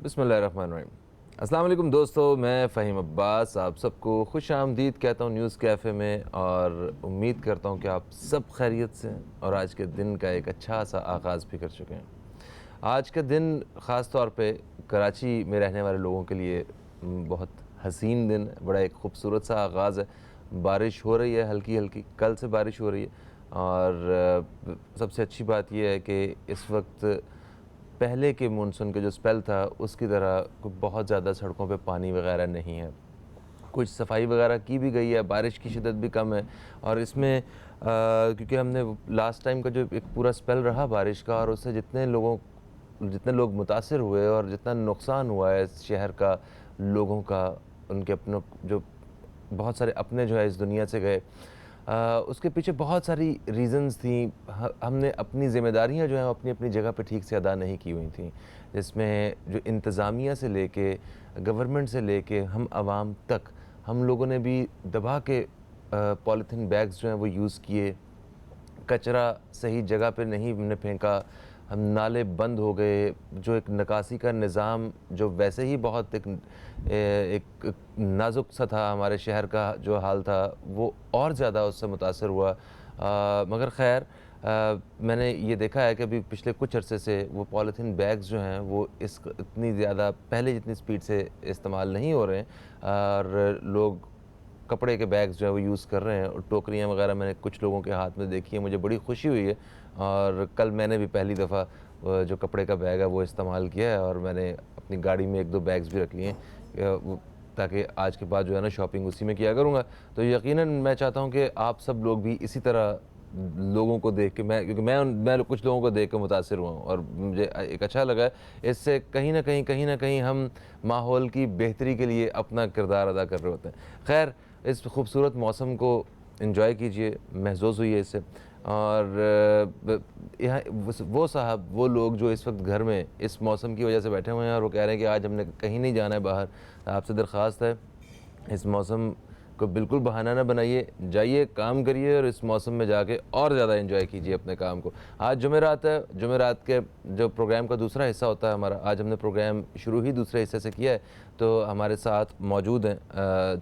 بسم اللہ الرحمن الرحیم۔ السلام علیکم دوستو، میں فہیم عباس آپ سب کو خوش آمدید کہتا ہوں نیوز کیفے میں، اور امید کرتا ہوں کہ آپ سب خیریت سے ہیں اور آج کے دن کا ایک اچھا سا آغاز بھی کر چکے ہیں۔ آج کا دن خاص طور پہ کراچی میں رہنے والے لوگوں کے لیے بہت حسین دن ہے، بڑا ایک خوبصورت سا آغاز ہے۔ بارش ہو رہی ہے ہلکی ہلکی، کل سے بارش ہو رہی ہے، اور سب سے اچھی بات یہ ہے کہ اس وقت پہلے کے مونسون کے جو سپیل تھا اس کی طرح بہت زیادہ سڑکوں پہ پانی وغیرہ نہیں ہے، کچھ صفائی وغیرہ کی بھی گئی ہے، بارش کی شدت بھی کم ہے، اور اس میں کیونکہ ہم نے لاسٹ ٹائم کا جو ایک پورا سپیل رہا بارش کا، اور اس سے جتنے لوگ متاثر ہوئے اور جتنا نقصان ہوا ہے اس شہر کا، لوگوں کا، ان کے اپنوں جو بہت سارے اپنے جو ہے اس دنیا سے گئے، اس کے پیچھے بہت ساری ریزنز تھیں۔ ہم نے اپنی ذمہ داریاں جو ہیں اپنی اپنی جگہ پہ ٹھیک سے ادا نہیں کی ہوئی تھیں، جس میں جو انتظامیہ سے لے کے گورنمنٹ سے لے کے ہم عوام تک، ہم لوگوں نے بھی دبا کے پولیتھین بیگز جو ہیں وہ یوز کیے، کچرا صحیح جگہ پہ نہیں ہم نے پھینکا، ہم نالے بند ہو گئے، جو ایک نکاسی کا نظام جو ویسے ہی بہت ایک نازک سا تھا، ہمارے شہر کا جو حال تھا وہ اور زیادہ اس سے متاثر ہوا۔ مگر خیر میں نے یہ دیکھا ہے کہ ابھی پچھلے کچھ عرصے سے وہ پولیتھین بیگز جو ہیں وہ اتنی زیادہ پہلے جتنی سپیڈ سے استعمال نہیں ہو رہے ہیں، اور لوگ کپڑے کے بیگز جو ہیں وہ یوز کر رہے ہیں، اور ٹوکریاں وغیرہ میں نے کچھ لوگوں کے ہاتھ میں دیکھی ہیں، مجھے بڑی خوشی ہوئی ہے، اور کل میں نے بھی پہلی دفعہ جو کپڑے کا بیگ ہے وہ استعمال کیا ہے، اور میں نے اپنی گاڑی میں ایک دو بیگز بھی رکھ لیے ہیں تاکہ آج کے بعد جو ہے نا شاپنگ اسی میں کیا کروں گا۔ تو یقیناً میں چاہتا ہوں کہ آپ سب لوگ بھی اسی طرح لوگوں کو دیکھ کے، کیونکہ میں کچھ لوگوں کو دیکھ کے متاثر ہوا ہوں، اور مجھے ایک اچھا لگا ہے، اس سے کہیں نہ کہیں ہم ماحول کی بہتری کے لیے اپنا کردار ادا کر رہے ہوتے ہیں۔ خیر، اس خوبصورت موسم کو انجوائے کیجئے، محظوظ ہوئیے اس سے، اور یہاں وہ صاحب، وہ لوگ جو اس وقت گھر میں اس موسم کی وجہ سے بیٹھے ہوئے ہیں اور وہ کہہ رہے ہیں کہ آج ہم نے کہیں نہیں جانا ہے باہر، آپ سے درخواست ہے اس موسم کو بالکل بہانہ نہ بنائیے، جائیے کام کریے، اور اس موسم میں جا کے اور زیادہ انجوائے کیجیے اپنے کام کو۔ آج جمعرات ہے، جمعرات کے جو پروگرام کا دوسرا حصہ ہوتا ہے ہمارا، آج ہم نے پروگرام شروع ہی دوسرے حصے سے کیا ہے، تو ہمارے ساتھ موجود ہیں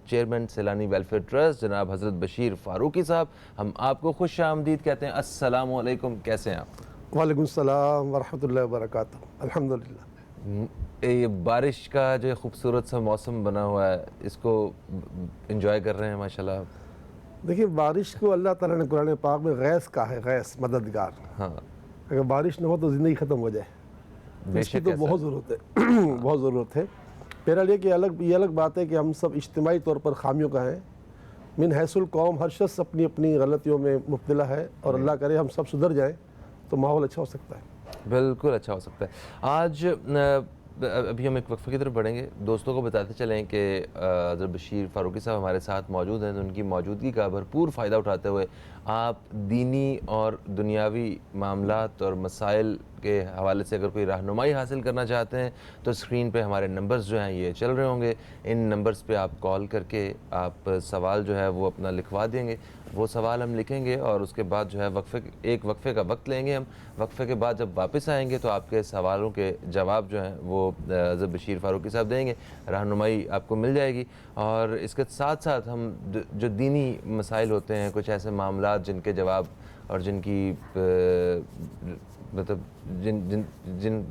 چیئرمین سیلانی ویلفیئر ٹرسٹ جناب حضرت بشیر فاروقی صاحب۔ ہم آپ کو خوش آمدید کہتے ہیں۔ السلام علیکم، کیسے ہیں آپ؟ وعلیکم السلام ورحمۃ اللہ وبرکاتہ۔ الحمدللہ۔ یہ بارش کا جو خوبصورت سا موسم بنا ہوا ہے، اس کو انجوائے کر رہے ہیں ماشاءاللہ آپ؟ دیکھیے، بارش کو اللہ تعالیٰ نے قرآن پاک میں غیث کہا ہے، غیث مددگار۔ ہاں، اگر بارش نہ ہو تو زندگی ختم ہو جائے، تو بے اس کی شک تو ایسا بہت ہے۔ ضرورت ہے بہت ضرورت ہے۔ میرا یہ کہ یہ الگ بات ہے کہ ہم سب اجتماعی طور پر خامیوں کا ہیں، من حیث القوم ہر شخص اپنی اپنی غلطیوں میں مبتلا ہے، اور اللہ کرے ہم سب سدھر جائیں تو ماحول اچھا ہو سکتا ہے۔ بالکل اچھا ہو سکتا ہے۔ آج ابھی ہم ایک وقفے کی طرف بڑھیں گے، دوستوں کو بتاتے چلیں کہ حضرت بشیر فاروقی صاحب ہمارے ساتھ موجود ہیں، تو ان کی موجودگی کا بھرپور فائدہ اٹھاتے ہوئے آپ دینی اور دنیاوی معاملات اور مسائل کے حوالے سے اگر کوئی رہنمائی حاصل کرنا چاہتے ہیں تو اسکرین پہ ہمارے نمبرز جو ہیں یہ چل رہے ہوں گے، ان نمبرز پہ آپ کال کر کے آپ سوال جو ہے وہ اپنا لکھوا دیں گے، وہ سوال ہم لکھیں گے، اور اس کے بعد جو ہے ایک وقفے کا وقت لیں گے ہم، وقفے کے بعد جب واپس آئیں گے تو آپ کے سوالوں کے جواب جو ہیں وہ حضرت بشیر فاروقی صاحب دیں گے، رہنمائی آپ کو مل جائے گی، اور اس کے ساتھ ساتھ ہم جو دینی مسائل ہوتے ہیں، کچھ ایسے معاملات جن کے جواب اور جن کی مطلب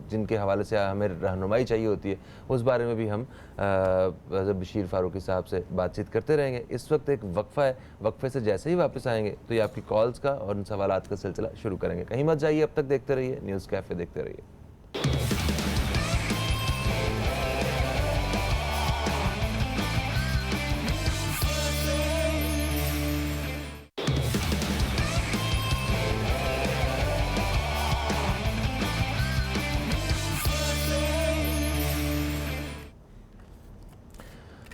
جن کے حوالے سے ہمیں رہنمائی چاہیے ہوتی ہے، اس بارے میں بھی ہم حضرت بشیر فاروقی صاحب سے بات چیت کرتے رہیں گے۔ اس وقت ایک وقفہ ہے، وقفے سے جیسے ہی واپس آئیں گے تو یہ آپ کی کالز کا اور ان سوالات کا سلسلہ شروع کریں گے۔ کہیں مت جائیے، اب تک دیکھتے رہیے نیوز کیفے، دیکھتے رہیے۔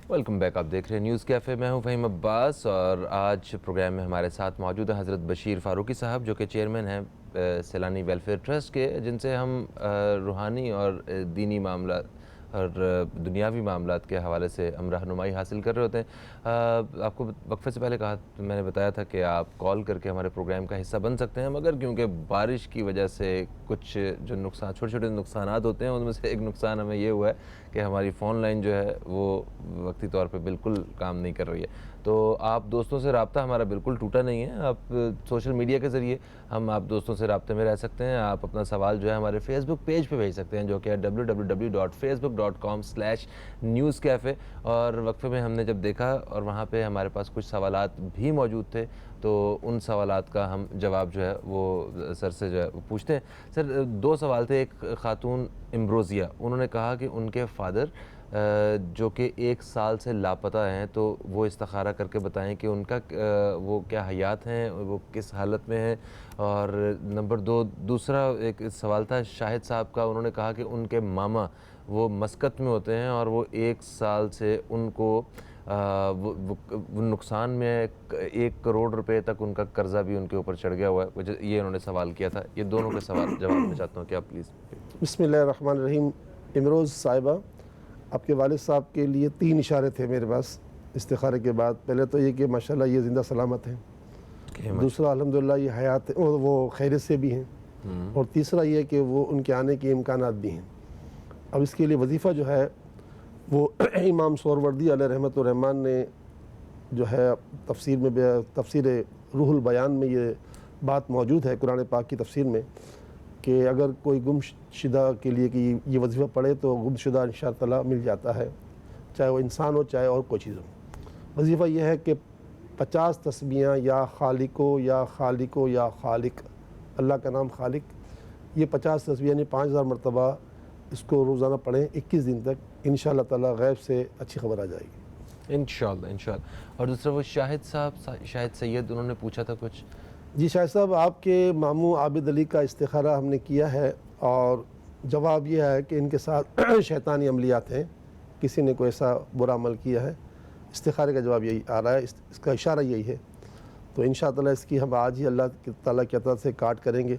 ویلکم بیک، آپ دیکھ رہے ہیں نیوز کیفے، میں ہوں فہیم عباس، اور آج پروگرام میں ہمارے ساتھ موجود ہیں حضرت بشیر فاروقی صاحب، جو کہ چیئرمین ہیں سیلانی ویلفیئر ٹرسٹ کے، جن سے ہم روحانی اور دینی معاملات اور دنیاوی معاملات کے حوالے سے ہم رہنمائی حاصل کر رہے ہوتے ہیں۔ آپ کو وقفے سے پہلے کہا، میں نے بتایا تھا کہ آپ کال کر کے ہمارے پروگرام کا حصہ بن سکتے ہیں، مگر کیونکہ بارش کی وجہ سے کچھ جو چھوٹے چھوٹے نقصانات ہوتے ہیں، ان میں سے ایک نقصان ہمیں یہ ہوا ہے کہ ہماری فون لائن جو ہے وہ وقتی طور پہ بالکل کام نہیں کر رہی ہے۔ تو آپ دوستوں سے رابطہ ہمارا بالکل ٹوٹا نہیں ہے، آپ سوشل میڈیا کے ذریعے ہم آپ دوستوں سے رابطے میں رہ سکتے ہیں۔ آپ اپنا سوال جو ہے ہمارے فیس بک پیج پہ بھیج سکتے ہیں، جو کہ ہے www.facebook.com/newscafe۔ اور وقفے میں ہم نے جب دیکھا اور وہاں پہ ہمارے پاس کچھ سوالات بھی موجود تھے، تو ان سوالات کا ہم جواب جو ہے وہ سر سے جو ہے وہ پوچھتے ہیں۔ سر، 2 سوال تھے۔ ایک خاتون امبروزیہ، انہوں نے کہا کہ ان کے فادر جو کہ 1 سال سے لاپتہ ہیں، تو وہ استخارہ کر کے بتائیں کہ ان کا وہ کیا حیات ہیں، وہ کس حالت میں ہیں۔ اور نمبر 2 دوسرا ایک سوال تھا شاہد صاحب کا، انہوں نے کہا کہ ان کے ماما وہ مسقط میں ہوتے ہیں اور وہ 1 سال سے ان کو وہ نقصان میں 1 کروڑ روپے تک ان کا قرضہ بھی ان کے اوپر چڑھ گیا ہوا ہے۔ یہ انہوں نے سوال کیا تھا۔ یہ دونوں کے سوال جواب میں چاہتا ہوں کہ آپ پلیز۔ بسم اللہ الرحمن الرحیم۔ امروز صاحبہ، آپ کے والد صاحب کے لیے 3 اشارے تھے میرے پاس استخارے کے بعد۔ پہلے تو یہ کہ ماشاءاللہ یہ زندہ سلامت ہیں، دوسرا الحمدللہ یہ حیات وہ خیریت سے بھی ہیں، اور تیسرا یہ کہ وہ ان کے آنے کے امکانات بھی ہیں۔ اب اس کے لیے وظیفہ جو ہے وہ امام سہروردی علیہ رحمۃ الرحمن نے جو ہے تفسیر روح البیان میں یہ بات موجود ہے قرآن پاک کی تفسیر میں، کہ اگر کوئی گم شدہ کے لیے کہ یہ وظیفہ پڑھے تو گم شدہ انشاءاللہ تعالیٰ مل جاتا ہے، چاہے وہ انسان ہو چاہے اور کوئی چیز ہو۔ وظیفہ یہ ہے کہ 50 تسبیحاں یا خالقو یا خالقو یا خالق، اللہ کا نام خالق، یہ 50 تسبیحاں یعنی 5000 مرتبہ اس کو روزانہ پڑھیں 21 دن تک، انشاءاللہ تعالیٰ غیب سے اچھی خبر آ جائے گی انشاءاللہ انشاءاللہ۔ اور دوسرا وہ شاہد صاحب، شاہد سید، انہوں نے پوچھا تھا کچھ۔ جی شاہد صاحب، آپ کے ماموں عابد علی کا استخارہ ہم نے کیا ہے، اور جواب یہ ہے کہ ان کے ساتھ شیطانی عملیات ہیں، کسی نے کوئی ایسا برا عمل کیا ہے۔ استخارے کا جواب یہی آ رہا ہے، اس کا اشارہ یہی ہے۔ تو انشاءاللہ اس کی ہم آج ہی اللہ تعالیٰ کی عطا سے کاٹ کریں گے۔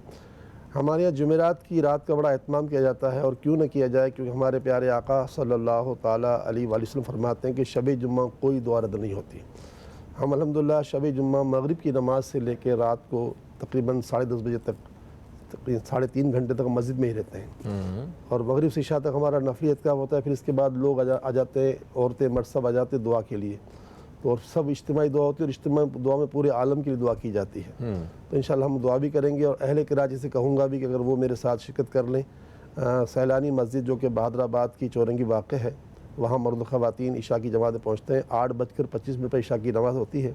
ہمارے یہاں جمعرات کی رات کا بڑا اہتمام کیا جاتا ہے، اور کیوں نہ کیا جائے، کیونکہ ہمارے پیارے آقا صلی اللہ تعالیٰ علیہ وآلہ وسلم فرماتے ہیں کہ شب جمعہ کوئی دعا رد نہیں ہوتی۔ ہم الحمدللہ شب جمعہ مغرب کی نماز سے لے کے رات کو تقریباً 10:30 بجے تک، تقریباً 3.5 گھنٹے تک مسجد میں ہی رہتے ہیں، اور مغرب سے عشاء تک ہمارا نفلی اعتکاف ہوتا ہے۔ پھر اس کے بعد لوگ آ جاتے ہیں، عورتیں مرد سب آ جاتے ہیں دعا کے لیے، تو سب اجتماعی دعا ہوتی ہے، اور اجتماعی دعا میں پورے عالم کے لیے دعا کی جاتی ہے۔ تو انشاءاللہ ہم دعا بھی کریں گے، اور اہل کراچی سے کہوں گا بھی کہ اگر وہ میرے ساتھ شرکت کر لیں۔ سیلانی مسجد جو کہ بہادر آباد کی چورنگی واقع ہے، وہاں مرد و خواتین عشاء کی جماعت پہنچتے ہیں، 8:25 پر عشاء کی نماز ہوتی ہے،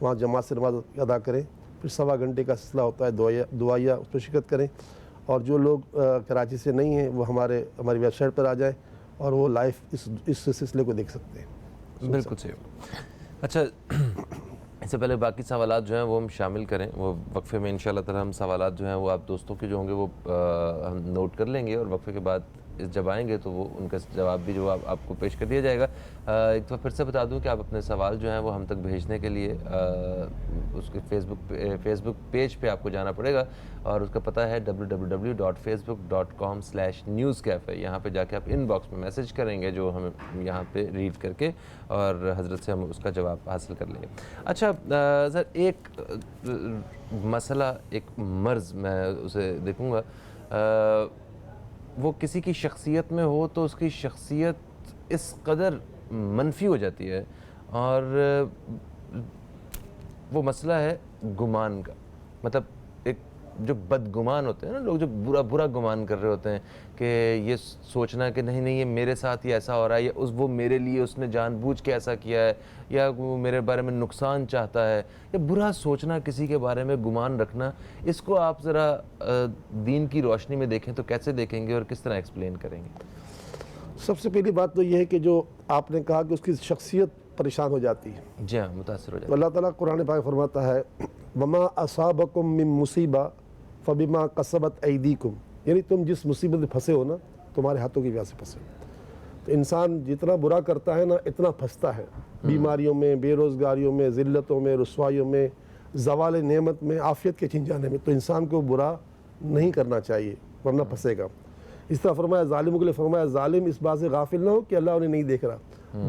وہاں جماعت سے نماز ادا کریں، پھر 1.25 گھنٹے کا سلسلہ ہوتا ہے دعائیہ، اس پہ شرکت کریں۔ اور جو لوگ کراچی سے نہیں ہیں وہ ہماری ویب سائٹ پر آ جائیں، اور وہ لائیو اس سلسلے کو دیکھ سکتے ہیں۔ بالکل صحیح۔ اچھا، اس سے پہلے باقی سوالات جو ہیں وہ ہم شامل کریں، وہ وقفے میں انشاءاللہ تعالیٰ ہم سوالات جو ہیں وہ آپ دوستوں کے جو ہوں گے وہ ہم نوٹ کر لیں گے، اور وقفے کے بعد جب آئیں گے تو وہ ان کا جواب بھی جو آپ کو پیش کر دیا جائے گا۔ ایک دفعہ پھر سے بتا دوں کہ آپ اپنے سوال جو ہیں وہ ہم تک بھیجنے کے لیے اس کے فیس بک پیج پہ آپ کو جانا پڑے گا، اور اس کا پتہ ہے www.facebook.com/newscafe۔ یہاں پہ جا کے آپ ان باکس میں میسج کریں گے جو ہم یہاں پہ ریڈ کر کے، اور حضرت سے ہم اس کا جواب حاصل کر لیں گے۔ اچھا سر، ایک مسئلہ، ایک مرض میں اسے دیکھوں گا، وہ کسی کی شخصیت میں ہو تو اس کی شخصیت اس قدر منفی ہو جاتی ہے، اور وہ مسئلہ ہے گمان کا۔ مطلب ایک جو بدگمان ہوتے ہیں نا لوگ، جو برا گمان کر رہے ہوتے ہیں، کہ یہ سوچنا کہ نہیں یہ میرے ساتھ ہی ایسا ہو رہا ہے، یا وہ میرے لیے اس نے جان بوجھ کے ایسا کیا ہے، یا وہ میرے بارے میں نقصان چاہتا ہے، یا برا سوچنا، کسی کے بارے میں گمان رکھنا، اس کو آپ ذرا دین کی روشنی میں دیکھیں تو کیسے دیکھیں گے اور کس طرح ایکسپلین کریں گے؟ سب سے پہلی بات تو یہ ہے کہ جو آپ نے کہا کہ اس کی شخصیت پریشان ہو جاتی ہے، جی ہاں، متاثر ہو تو جاتا اللہ تعالیٰ قرآن پاک فرماتا ہے وَمَا أَصَابَكُم مِّن مُّصِيبَةٍ فَبِمَا كَسَبَتْ أَيْدِيكُم، یعنی تم جس مصیبت میں پھنسے ہو نا، تمہارے ہاتھوں کی وجہ سے پھنسے ہو۔ تو انسان جتنا برا کرتا ہے نا اتنا پھنستا ہے، بیماریوں میں، بے روزگاریوں میں، ذلتوں میں، رسوائیوں میں، زوال نعمت میں، عافیت کے چھن جانے میں۔ تو انسان کو برا نہیں کرنا چاہیے ورنہ پھنسے گا۔ اس طرح فرمایا ظالموں کے لیے فرمایا ظالم اس بات سے غافل نہ ہو کہ اللہ انہیں نہیں دیکھ رہا.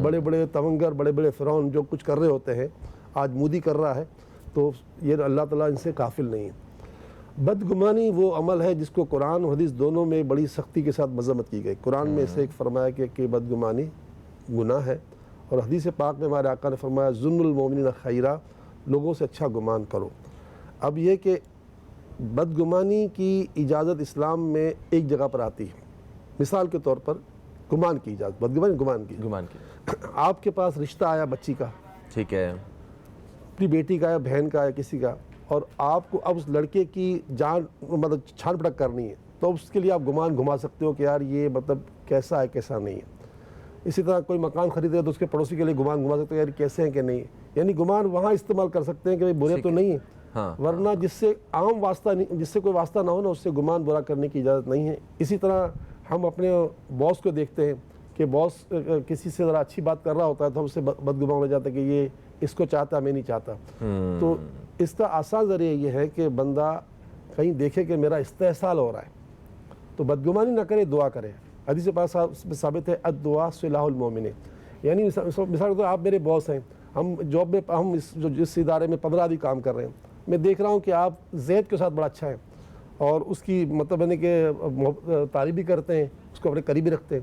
بڑے بڑے تونگر بڑے بڑے فرعون جو کچھ کر رہے ہوتے ہیں, آج مودی کر رہا ہے, تو یہ اللہ تعالیٰ ان سے غافل نہیں ہے. بدگمانی وہ عمل ہے جس کو قرآن و حدیث دونوں میں بڑی سختی کے ساتھ مذمت کی گئی. قرآن میں اسے ایک فرمایا کہ بدگمانی گناہ ہے, اور حدیث پاک میں ہمارے آقا نے فرمایا ظن المؤمنین خیرا, لوگوں سے اچھا گمان کرو. اب یہ کہ بدگمانی کی اجازت اسلام میں ایک جگہ پر آتی ہے. مثال کے طور پر گمان کی اجازت, بدگمانی گمان کی. آپ کے پاس رشتہ آیا بچی کا, ٹھیک ہے, اپنی بیٹی کا یا بہن کا یا کسی کا, اور آپ کو اب اس لڑکے کی جان مطلب چھان پٹک کرنی ہے, تو اس کے لیے آپ گمان گھما سکتے ہو کہ یار یہ مطلب کیسا ہے کیسا نہیں ہے. اسی طرح کوئی مکان خرید رہے تو اس کے پڑوسی کے لیے گمان گھما سکتے ہو یار کیسے ہیں کہ نہیں. یعنی گمان وہاں استعمال کر سکتے ہیں کہ بھائی برے تو نہیں ہیں, ورنہ جس سے عام واسطہ نہیں, جس سے کوئی واسطہ نہ ہو نا, اس سے گمان برا کرنے کی اجازت نہیں ہے. اسی طرح ہم اپنے باس کو دیکھتے ہیں کہ باس کسی سے ذرا اچھی بات کر رہا ہوتا ہے تو ہم اس سے بدگمان ہو جاتا ہے کہ یہ اس کو چاہتا میں نہیں چاہتا. تو اس کا آسان ذریعہ یہ ہے کہ بندہ کہیں دیکھے کہ میرا استحصال ہو رہا ہے تو بدگمانی نہ کرے, دعا کرے. حدیث پاک میں ثابت ہے الدعاء سلاح المومن. یعنی مثال کے آپ میرے باس ہیں, ہم جاب میں ہم جس ادارے میں 15 آدمی کام کر رہے ہیں, میں دیکھ رہا ہوں کہ آپ زید کے ساتھ بڑا اچھا ہیں اور اس کی مطلب ہے کہ تعریف بھی کرتے ہیں, اس کو اپنے قریبی رکھتے ہیں,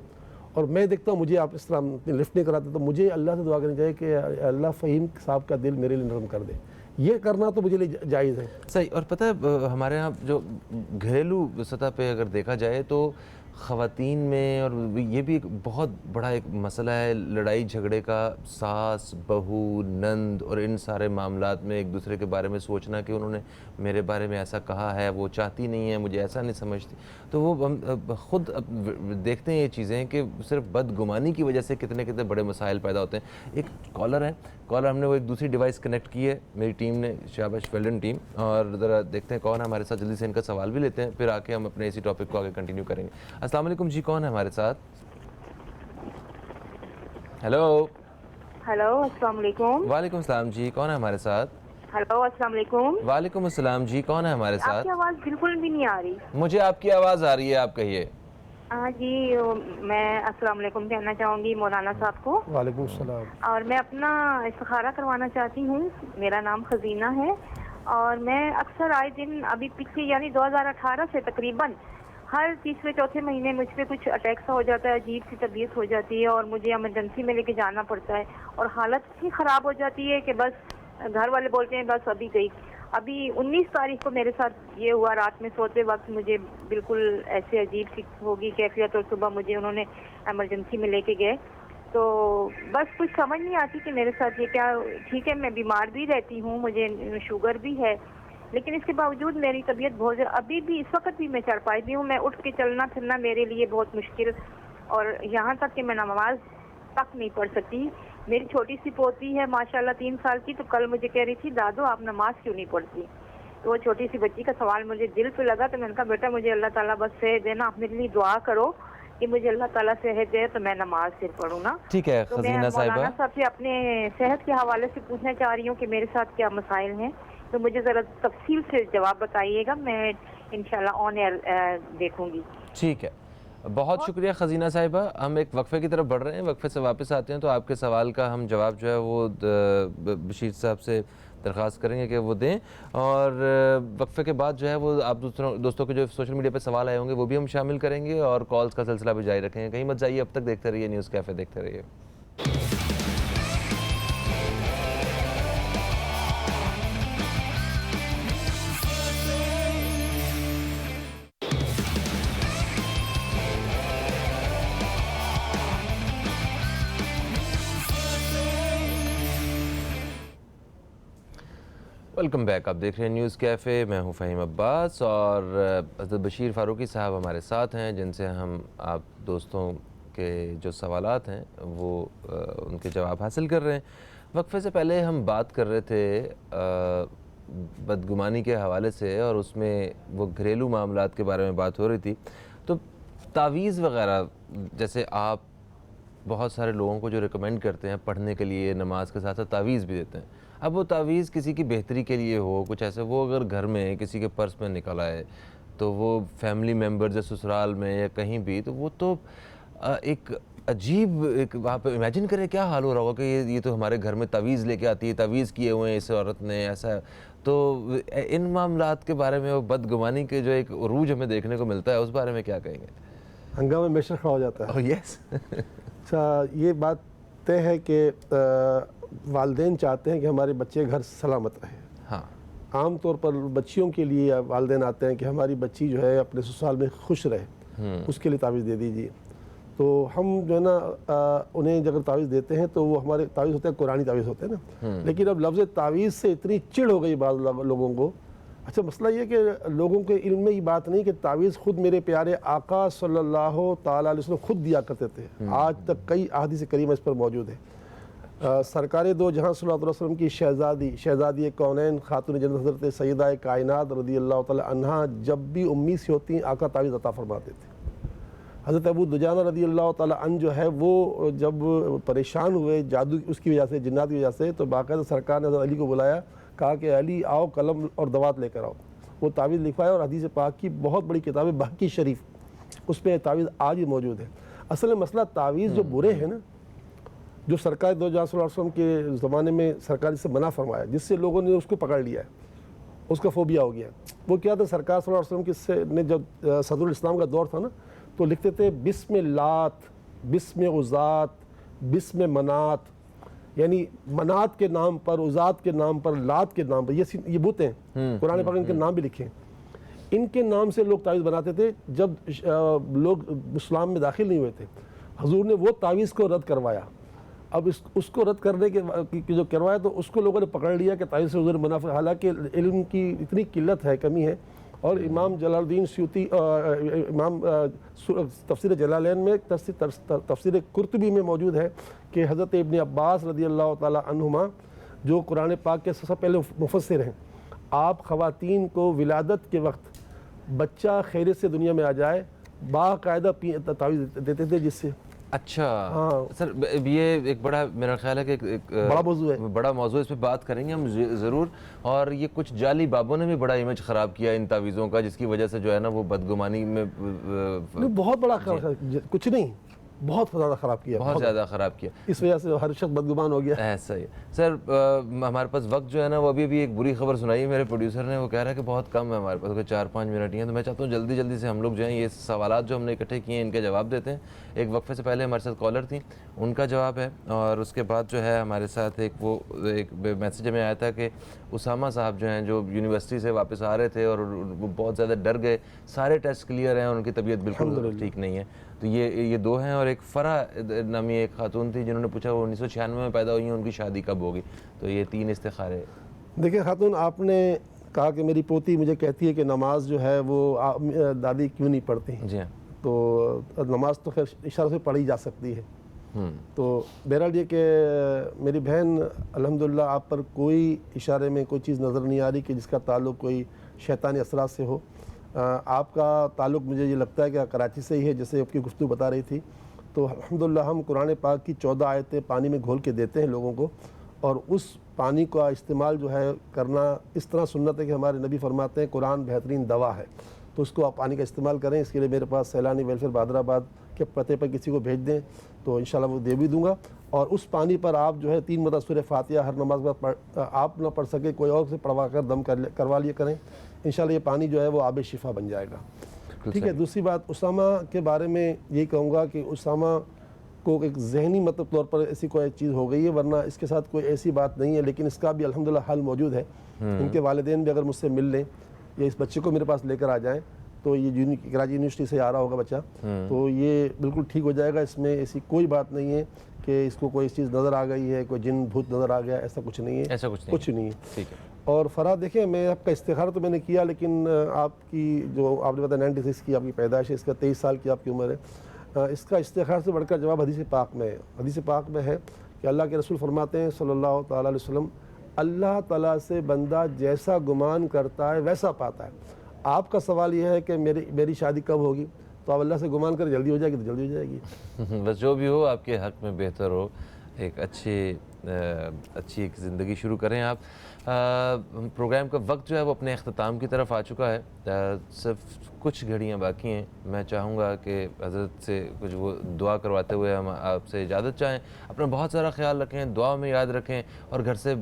اور میں دیکھتا ہوں مجھے آپ اس طرح لفٹ نہیں کراتے, تو مجھے اللہ سے دعا کرنی چاہیے کہ اللہ فہیم صاحب کا دل میرے لیے نرم کر دے. یہ کرنا تو مجھے لیے جائز ہے. صحیح. اور پتہ ہے ہمارے یہاں جو گھریلو سطح پہ اگر دیکھا جائے تو خواتین میں, اور یہ بھی ایک بہت بڑا ایک مسئلہ ہے لڑائی جھگڑے کا, ساس بہو نند اور ان سارے معاملات میں ایک دوسرے کے بارے میں سوچنا کہ انہوں نے میرے بارے میں ایسا کہا ہے, وہ چاہتی نہیں ہے, مجھے ایسا نہیں سمجھتی. تو وہ ہم خود دیکھتے ہیں یہ چیزیں کہ صرف بدگمانی کی وجہ سے کتنے کتنے بڑے مسائل پیدا ہوتے ہیں. ایک کالر ہے, کالر ہم نے وہ ایک دوسری ڈیوائس کنیکٹ کی ہے میری ٹیم نے, شاباش ویلڈن ٹیم, اور ذرا دیکھتے ہیں کون ہے ہمارے ساتھ, جلدی سے ان کا سوال بھی لیتے ہیں, پھر آ کے ہم اپنے اسی ٹاپک کو آگے کنٹینیو کریں گے. السلام علیکم جی, کون ہے ہمارے ساتھ؟ ہیلو. ہیلو السلام علیکم. وعلیکم السلام جی, کون ہے ہمارے ساتھ؟ ہیلو السلام علیکم. وعلیکم السلام جی, کون ہے ہمارے ساتھ؟ آپ کی آواز بالکل بھی نہیں آ رہی. مجھے آپ کی آواز آ رہی ہے, آپ کہیے. ہاں جی, میں السلام علیکم کہنا چاہوں گی مولانا صاحب کو. وعلیکم السلام. اور میں اپنا استخارہ کروانا چاہتی ہوں. میرا نام خزینہ ہے, اور میں اکثر آئے دن ابھی پچھلے یعنی 2018 سے تقریباً ہر تیسرے چوتھے مہینے مجھ پہ کچھ اٹیک سا ہو جاتا ہے, عجیب سی طبیعت ہو جاتی ہے, اور مجھے ایمرجنسی میں لے کے جانا پڑتا ہے, اور حالت اتنی خراب ہو جاتی ہے کہ بس گھر والے بولتے ہیں بس ابھی گئی. ابھی 19 تاریخ کو میرے ساتھ یہ ہوا, رات میں سوتے وقت مجھے بالکل ایسے عجیب سی ہوگی کیفیت, اور صبح مجھے انہوں نے ایمرجنسی میں لے کے گئے. تو بس کچھ سمجھ نہیں آتی کہ میرے ساتھ یہ کیا. ٹھیک ہے میں بیمار بھی رہتی ہوں, مجھے شوگر بھی ہے, لیکن اس کے باوجود میری طبیعت بہت زیادہ, ابھی بھی اس وقت بھی میں چڑھ پاتی ہوں, میں اٹھ کے چلنا پھرنا میرے لیے بہت مشکل, اور یہاں تک کہ میں نماز تک نہیں پڑھ سکتی. میری چھوٹی سی پوتی ہے ماشاءاللہ 3 سال کی, تو کل مجھے کہہ رہی تھی دادو آپ نماز کیوں نہیں پڑھتی. تو وہ چھوٹی سی بچی کا سوال مجھے دل پہ لگا, تو میں نے کہا بیٹا مجھے اللہ تعالیٰ بس صحت دینا, آپ میرے لیے دعا کرو کہ مجھے اللہ تعالیٰ صحت دے تو میں نماز پھر پڑھوں نا. ٹھیک ہے تو میں خزینہ صاحبہ, مولانا صاحب سے اپنے صحت کے حوالے سے پوچھنا چاہ رہی ہوں کہ میرے ساتھ کیا مسائل ہیں, تو مجھے ذرا تفصیل سے جواب بتائیے گا, میں انشاءاللہ آن ایئر دیکھوں گی. ٹھیک ہے, بہت شکریہ خزینہ صاحبہ. ہم ایک وقفے کی طرف بڑھ رہے ہیں, وقفے سے واپس آتے ہیں تو آپ کے سوال کا ہم جواب جو ہے وہ بشیر صاحب سے درخواست کریں گے کہ وہ دیں, اور وقفے کے بعد جو ہے وہ آپ دوستوں کے جو سوشل میڈیا پہ سوال آئے ہوں گے وہ بھی ہم شامل کریں گے, اور کالز کا سلسلہ بھی جاری رکھیں گے. کہیں مت جائیے, اب تک دیکھتے رہیے نیوز کیفے, دیکھتے رہیے. ویلکم بیک, آپ دیکھ رہے ہیں نیوز کیفے, میں ہوں فہیم عباس, اور حضرت بشیر فاروقی صاحب ہمارے ساتھ ہیں جن سے ہم آپ دوستوں کے جو سوالات ہیں وہ ان کے جواب حاصل کر رہے ہیں. وقفے سے پہلے ہم بات کر رہے تھے بدگمانی کے حوالے سے, اور اس میں وہ گھریلو معاملات کے بارے میں بات ہو رہی تھی. تو تعویذ وغیرہ جیسے آپ بہت سارے لوگوں کو جو ریکمینڈ کرتے ہیں پڑھنے کے لیے, نماز کے ساتھ ساتھ تعویذ بھی دیتے ہیں. اب وہ تعویذ کسی کی بہتری کے لیے ہو, کچھ ایسے, وہ اگر گھر میں کسی کے پرس میں نکل آئے تو وہ فیملی ممبرز یا سسرال میں یا کہیں بھی، تو وہ تو ایک عجیب ایک وہاں پہ امیجن کریں کیا حال ہو رہا ہوگا کہ یہ تو ہمارے گھر میں تعویذ لے کے آتی ہے، تعویذ کیے ہوئے ہیں اس عورت نے، ایسا. تو ان معاملات کے بارے میں، وہ بدگمانی کے جو ایک عروج ہمیں دیکھنے کو ملتا ہے، اس بارے میں کیا کہیں گے؟ ہنگامہ میشر کھڑا ہو جاتا ہے. یس. اچھا، یہ بات طے ہے کہ والدین چاہتے ہیں کہ ہمارے بچے گھر سلامت رہے. ہاں. عام طور پر بچیوں کے لیے والدین آتے ہیں کہ ہماری بچی جو ہے اپنے سسرال میں خوش رہے، اس کے لیے تعویذ دے دیجیے. تو ہم جو ہے نا انہیں اگر تعویذ دیتے ہیں تو وہ ہمارے تعویذ ہوتے ہیں قرآنی تعویذ ہوتے ہیں نا. لیکن اب لفظ تعویذ سے اتنی چڑ ہو گئی بعض لوگوں کو. اچھا، مسئلہ یہ کہ لوگوں کے علم میں یہ بات نہیں کہ تعویذ خود میرے پیارے آقا صلی اللہ تعالیٰ علیہ وسلم خود دیا کرتے تھے. آج تک کئی احادیث کریمہ اس پر موجود ہیں. سرکار دو جہاں صلی اللہ علیہ وسلم کی شہزادی کونین خاتون جنت حضرت سیدہ کائنات رضی اللہ تعالی عنہا جب بھی امید سے ہوتی آقا تعویذ عطا فرماتے تھے. حضرت ابو دجانہ رضی اللہ تعالی عنہ جو ہے وہ جب پریشان ہوئے جادو اس کی وجہ سے، جنات کی وجہ سے، تو باقاعدہ سرکار نے حضرت علی کو بلایا، کہا کہ علی آؤ قلم اور دوات لے کر آؤ. وہ تعویذ لکھوایا اور حدیث پاک کی بہت بڑی کتاب ہے بہقی شریف، اس پہ تعویذ آج بھی موجود ہے. اصل مسئلہ تعویذ جو برے ہیں نا، جو سرکار دو جہاں صلی اللہ علیہ وسلم کے زمانے میں سرکار سے منع فرمایا، جس سے لوگوں نے اس کو پکڑ لیا ہے، اس کا فوبیا ہو گیا. وہ کیا تھا، سرکار صلی اللہ علیہ وسلم نے جب صدر الاسلام کا دور تھا نا، تو لکھتے تھے بسم لات، بسم عزات، بسم منات، یعنی منات کے نام پر، عزات کے نام پر، لات کے نام پر. یہ بت ہیں، قرآن پاک ان کے نام بھی لکھے ہیں. ان کے نام سے لوگ تعویذ بناتے تھے. جب لوگ اسلام میں داخل نہیں ہوئے تھے، حضور نے وہ تعویذ کو رد کروایا. اب اس کو رد کرنے کے جو کروایا تو اس کو لوگوں نے پکڑ لیا کہ تعویذ سے حضور نے منع. حالانکہ علم کی اتنی قلت ہے، کمی ہے. اور امام جلال الدین سیوطی، امام تفسیر جلالین میں، تفسیر قرطبی میں موجود ہے کہ حضرت ابن عباس رضی اللہ تعالی عنہما جو قرآن پاک کے سب سے پہلے مفسر ہیں، آپ خواتین کو ولادت کے وقت بچہ خیریت سے دنیا میں آ جائے باقاعدہ تعویذ دیتے تھے، جس سے. اچھا سر، یہ ایک بڑا میرا خیال ہے کہ ایک بڑا موضوع ہے، بڑا موضوع، اس پہ بات کریں گے ہم ضرور. اور یہ کچھ جعلی بابوں نے بھی بڑا امیج خراب کیا ان تعویذوں کا، جس کی وجہ سے جو ہے نا وہ بدگمانی میں بہت بڑا کچھ نہیں، بہت زیادہ خراب کیا، بہت زیادہ خراب کیا. اس وجہ سے ہر شخص بدگمان ہو گیا. ایسا ہی سر. ہمارے پاس وقت جو ہے نا وہ ابھی ایک بری خبر سنائی ہے میرے پروڈیوسر نے. وہ کہہ رہا ہے کہ بہت کم ہے ہمارے پاس، 4-5 منٹ ہی ہیں. تو میں چاہتا ہوں جلدی سے ہم لوگ جو ہیں یہ سوالات جو ہم نے اکٹھے کیے ہیں ان کے جواب دیتے ہیں. ایک وقفے سے پہلے ہمارے ساتھ کالر تھیں، ان کا جواب ہے. اور اس کے بعد جو ہے ہمارے ساتھ ایک میسیج ہمیں آیا تھا کہ اسامہ صاحب جو ہیں جو یونیورسٹی سے واپس آ رہے تھے اور وہ بہت زیادہ ڈر گئے. سارے ٹیسٹ کلیئر ہیں اور ان کی طبیعت بالکل ٹھیک نہیں ہے. تو یہ 2 ہیں. اور ایک فرح نامی ایک خاتون تھی جنہوں نے پوچھا وہ 1996 میں پیدا ہوئی ہیں، ان کی شادی کب ہوگی. تو یہ 3 استخارے. دیکھیں خاتون، آپ نے کہا کہ میری پوتی مجھے کہتی ہے کہ نماز جو ہے وہ دادی کیوں نہیں پڑھتی. جی ہاں. تو نماز تو خیر اشاروں سے پڑھی جا سکتی ہے. تو بہرحال یہ کہ میری بہن الحمدللہ آپ پر کوئی اشارے میں کوئی چیز نظر نہیں آ رہی کہ جس کا تعلق کوئی شیطانی اثرات سے ہو. آپ کا تعلق مجھے یہ لگتا ہے کہ کراچی سے ہی ہے، جیسے آپ کی گفتگو بتا رہی تھی. تو الحمدللہ ہم قرآن پاک کی 14 آیتیں پانی میں گھول کے دیتے ہیں لوگوں کو، اور اس پانی کا استعمال جو ہے کرنا اس طرح سنت ہے کہ ہمارے نبی فرماتے ہیں قرآن بہترین دوا ہے. تو اس کو آپ پانی کا استعمال کریں. اس کے لیے میرے پاس سیلانی ویلفیئر بہادرآباد کے پتے پر کسی کو بھیج دیں تو انشاءاللہ وہ دے بھی دوں گا. اور اس پانی پر آپ جو ہے 3 مرتبہ سورہ فاتحہ ہر نماز میں آپ نہ پڑھ سکے کوئی اور سے پڑھوا کر دم کروا لیا کریں. انشاءاللہ یہ پانی جو ہے وہ آب شفا بن جائے گا. ٹھیک ہے. دوسری بات، اسامہ کے بارے میں یہی کہوں گا کہ اسامہ کو ایک ذہنی طور پر ایسی کوئی چیز ہو گئی ہے، ورنہ اس کے ساتھ کوئی ایسی بات نہیں ہے. لیکن اس کا بھی الحمدللہ حل موجود ہے. ان کے والدین بھی اگر مجھ سے مل لیں یا اس بچے کو میرے پاس لے کر آ جائیں تو یہ کراچی یونیورسٹی سے آ رہا ہوگا بچہ، تو یہ بالکل ٹھیک ہو جائے گا. اس میں ایسی کوئی بات نہیں ہے کہ اس کو کوئی چیز نظر آ گئی ہے، کوئی جن بھوت نظر آ گیا، ایسا کچھ نہیں ہے. ایسا کچھ نہیں ہے. ٹھیک ہے. اور فرح دیکھیں، میں آپ کا استخارہ تو میں نے کیا، لیکن آپ کی جو آپ نے بتایا 96 کی آپ کی پیدائش ہے، اس کا 23 سال کی آپ کی عمر ہے. اس کا استخارہ سے بڑھ کر جواب حدیث پاک میں ہے. حدیث پاک میں ہے کہ اللہ کے رسول فرماتے ہیں صلی اللہ تعالیٰ علیہ وسلم، اللہ تعالیٰ سے بندہ جیسا گمان کرتا ہے ویسا پاتا ہے. آپ کا سوال یہ ہے کہ میری شادی کب ہوگی، تو آپ اللہ سے گمان کریں جلدی ہو جائے گی تو جلدی ہو جائے گی. بس جو بھی ہو آپ کے حق میں بہتر ہو. ایک اچھی ایک زندگی شروع کریں آپ. پروگرام کا وقت جو ہے وہ اپنے اختتام کی طرف آ چکا ہے. صرف کچھ گھڑیاں باقی ہیں. میں چاہوں گا کہ حضرت سے کچھ وہ دعا کرواتے ہوئے ہم آپ سے اجازت چاہیں. اپنا بہت سارا خیال رکھیں, دعا میں یاد رکھیں, اور گھر سے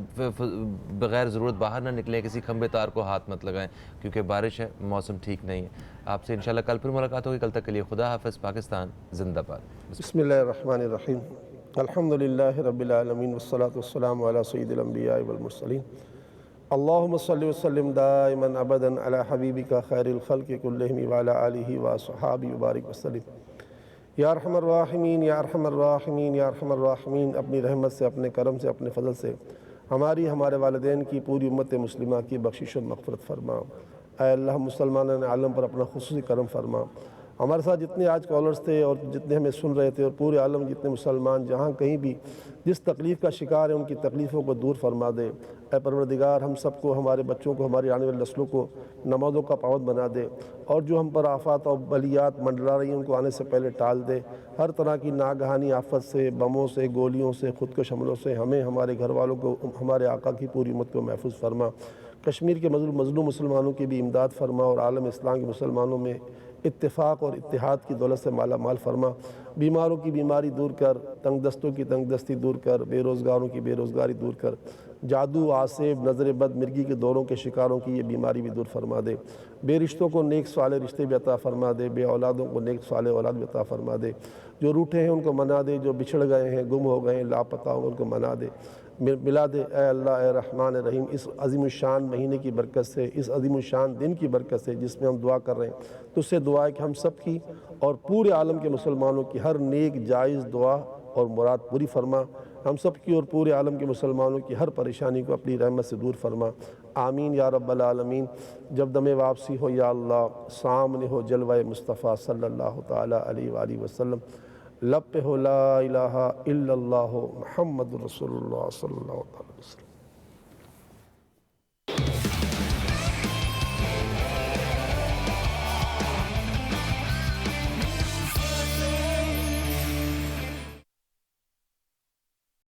بغیر ضرورت باہر نہ نکلیں, کسی کھمبے تار کو ہاتھ مت لگائیں کیونکہ بارش ہے, موسم ٹھیک نہیں ہے. آپ سے انشاءاللہ کل پھر ملاقات ہوگی. کل تک کے لیے خدا حافظ. پاکستان زندہ باد. بسم اللہ الرحمن الرحیم. الحمدللہ رب العالمین والصلاة والسلام علی سید الانبیاء والمرسلین. اللہم صلی وسلم دائما ابدا علی حبیبک خیر الخلق کلہم وعلی آلہ واصحابہ وبارک وسلم. یا ارحم الراحمین یا ارحم الراحمین یا ارحم الراحمین. اپنی رحمت سے, اپنے کرم سے, اپنے فضل سے ہماری, ہمارے والدین کی, پوری امت مسلمہ کی بخشش و مغفرت فرما. اے اللہ مسلمان عالم پر اپنا خصوصی کرم فرما. ہمارے ساتھ جتنے آج کالرز تھے اور جتنے ہمیں سن رہے تھے, اور پورے عالم جتنے مسلمان جہاں کہیں بھی جس تکلیف کا شکار ہیں ان کی تکلیفوں کو دور فرما دے. اے پروردگار ہم سب کو, ہمارے بچوں کو, ہماری آنے والی نسلوں کو نمازوں کا پابند بنا دے, اور جو ہم پر آفات اور بلیات منڈلا رہی ہیں ان کو آنے سے پہلے ٹال دے. ہر طرح کی ناگہانی آفت سے, بموں سے, گولیوں سے, خودکش حملوں سے ہمیں, ہمارے گھر والوں کو, ہمارے آقا کی پوری امت کو محفوظ فرما. کشمیر کے مظلوم مسلمانوں کی بھی امداد فرما, اور عالم اسلام کے مسلمانوں میں اتفاق اور اتحاد کی دولت سے مالا مال فرما. بیماروں کی بیماری دور کر, تنگ دستوں کی تنگ دستی دور کر, بے روزگاروں کی بے روزگاری دور کر, جادو, آسیب, نظر بد, مرگی کے دوروں کے شکاروں کی یہ بیماری بھی دور فرما دے. بے رشتوں کو نیک صالح رشتے بھی عطا فرما دے, بے اولادوں کو نیک صالح اولاد بھی عطا فرما دے. جو روٹھے ہیں ان کو منا دے, جو بچھڑ گئے ہیں, گم ہو گئے ہیں, لاپتہ ہوں ان کو منا دے, ملا دے. اے اللہ, اے رحمان رحیم, اس عظیم الشان مہینے کی برکت سے, اس عظیم الشان دن کی برکت سے جس میں ہم دعا کر رہے ہیں, تو اس سے دعا ہے کہ ہم سب کی اور پورے عالم کے مسلمانوں کی ہر نیک جائز دعا اور مراد پوری فرما. ہم سب کی اور پورے عالم کے مسلمانوں کی ہر پریشانی کو اپنی رحمت سے دور فرما. آمین یا رب العالمین. جب دم واپسی ہو یا اللہ, سامنے ہو جلوہ مصطفیٰ صلی اللہ تعالیٰ علیہ وآلہ وسلم, لب پہ ہو لا الہ الا اللہ محمد رسول اللہ صلی اللہ علیہ وسلم.